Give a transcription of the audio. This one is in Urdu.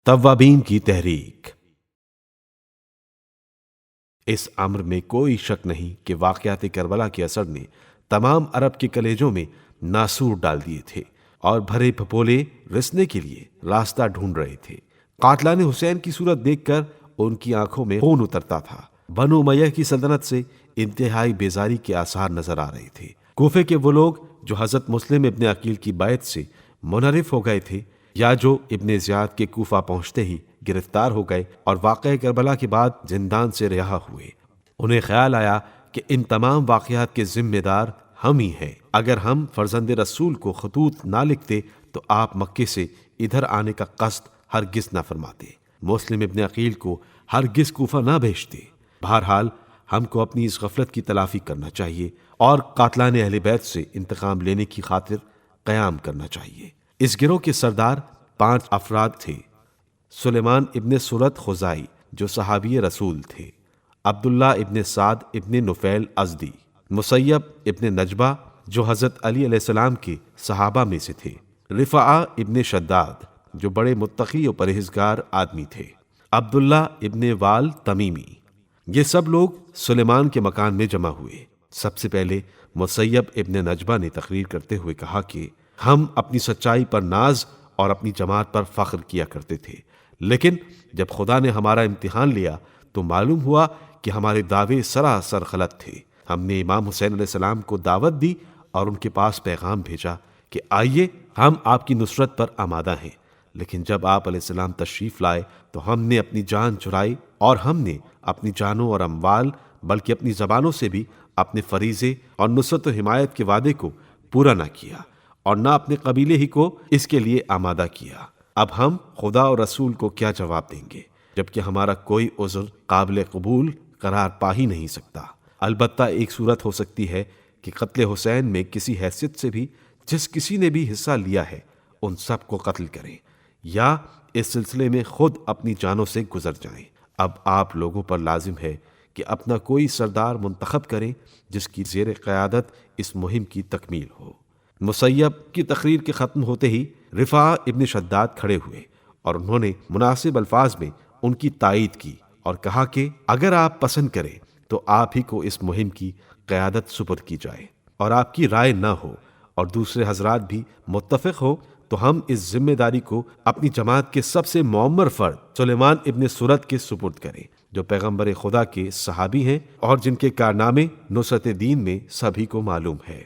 توابین کی تحریک۔ اس امر میں کوئی شک نہیں کہ واقعات کربلا کے اثر نے تمام عرب کے کلیجوں میں ناسور ڈال دیے تھے اور بھرے پھپولے رسنے کے لیے راستہ ڈھونڈ رہے تھے۔ قاتلان حسین کی صورت دیکھ کر ان کی آنکھوں میں خون اترتا تھا۔ بنو امیہ کی سلطنت سے انتہائی بیزاری کے آثار نظر آ رہے تھے۔ کوفے کے وہ لوگ جو حضرت مسلم ابن عقیل کی بیعت سے منحرف ہو گئے تھے یا جو ابن زیاد کے کوفہ پہنچتے ہی گرفتار ہو گئے اور واقعہ کربلا کے بعد زندان سے رہا ہوئے، انہیں خیال آیا کہ ان تمام واقعات کے ذمہ دار ہم ہی ہیں۔ اگر ہم فرزند رسول کو خطوط نہ لکھتے تو آپ مکے سے ادھر آنے کا قصد ہرگز نہ فرماتے، مسلم ابن عقیل کو ہرگز کوفہ نہ بھیجتے۔ بہرحال ہم کو اپنی اس غفلت کی تلافی کرنا چاہیے اور قاتلان اہل بیت سے انتقام لینے کی خاطر قیام کرنا چاہیے۔ اس گروہ کے سردار 5 افراد تھے: سلیمان ابن سرد خزائی جو صحابی رسول تھے، عبداللہ ابن سعد ابن نفیل ازدی، مسیب ابن نجبہ جو حضرت علی علیہ السلام کے صحابہ میں سے تھے، رفاعہ ابن شداد جو بڑے متقی و پرہیزگار آدمی تھے، عبداللہ ابن وال تمیمی۔ یہ سب لوگ سلیمان کے مکان میں جمع ہوئے۔ سب سے پہلے مسیب ابن نجبہ نے تقریر کرتے ہوئے کہا کہ ہم اپنی سچائی پر ناز اور اپنی جماعت پر فخر کیا کرتے تھے، لیکن جب خدا نے ہمارا امتحان لیا تو معلوم ہوا کہ ہمارے دعوے سراسر غلط تھے۔ ہم نے امام حسین علیہ السلام کو دعوت دی اور ان کے پاس پیغام بھیجا کہ آئیے، ہم آپ کی نصرت پر آمادہ ہیں، لیکن جب آپ علیہ السلام تشریف لائے تو ہم نے اپنی جان چرائی اور ہم نے اپنی جانوں اور اموال بلکہ اپنی زبانوں سے بھی اپنے فریضے اور نصرت و حمایت کے وعدے کو پورا نہ کیا اور نہ اپنے قبیلے ہی کو اس کے لیے آمادہ کیا۔ اب ہم خدا اور رسول کو کیا جواب دیں گے جبکہ ہمارا کوئی عذر قابل قبول قرار پا ہی نہیں سکتا؟ البتہ ایک صورت ہو سکتی ہے کہ قتل حسین میں کسی حیثیت سے بھی جس کسی نے بھی حصہ لیا ہے ان سب کو قتل کریں یا اس سلسلے میں خود اپنی جانوں سے گزر جائیں۔ اب آپ لوگوں پر لازم ہے کہ اپنا کوئی سردار منتخب کریں جس کی زیر قیادت اس مہم کی تکمیل ہو۔ مسیب کی تقریر کے ختم ہوتے ہی رفاعہ ابن شداد کھڑے ہوئے اور انہوں نے مناسب الفاظ میں ان کی تائید کی اور کہا کہ اگر آپ پسند کریں تو آپ ہی کو اس مہم کی قیادت سپرد کی جائے، اور آپ کی رائے نہ ہو اور دوسرے حضرات بھی متفق ہو تو ہم اس ذمہ داری کو اپنی جماعت کے سب سے معمر فرد سلیمان ابن سرد کے سپرد کریں جو پیغمبر خدا کے صحابی ہیں اور جن کے کارنامے نصرت دین میں سبھی کو معلوم ہے۔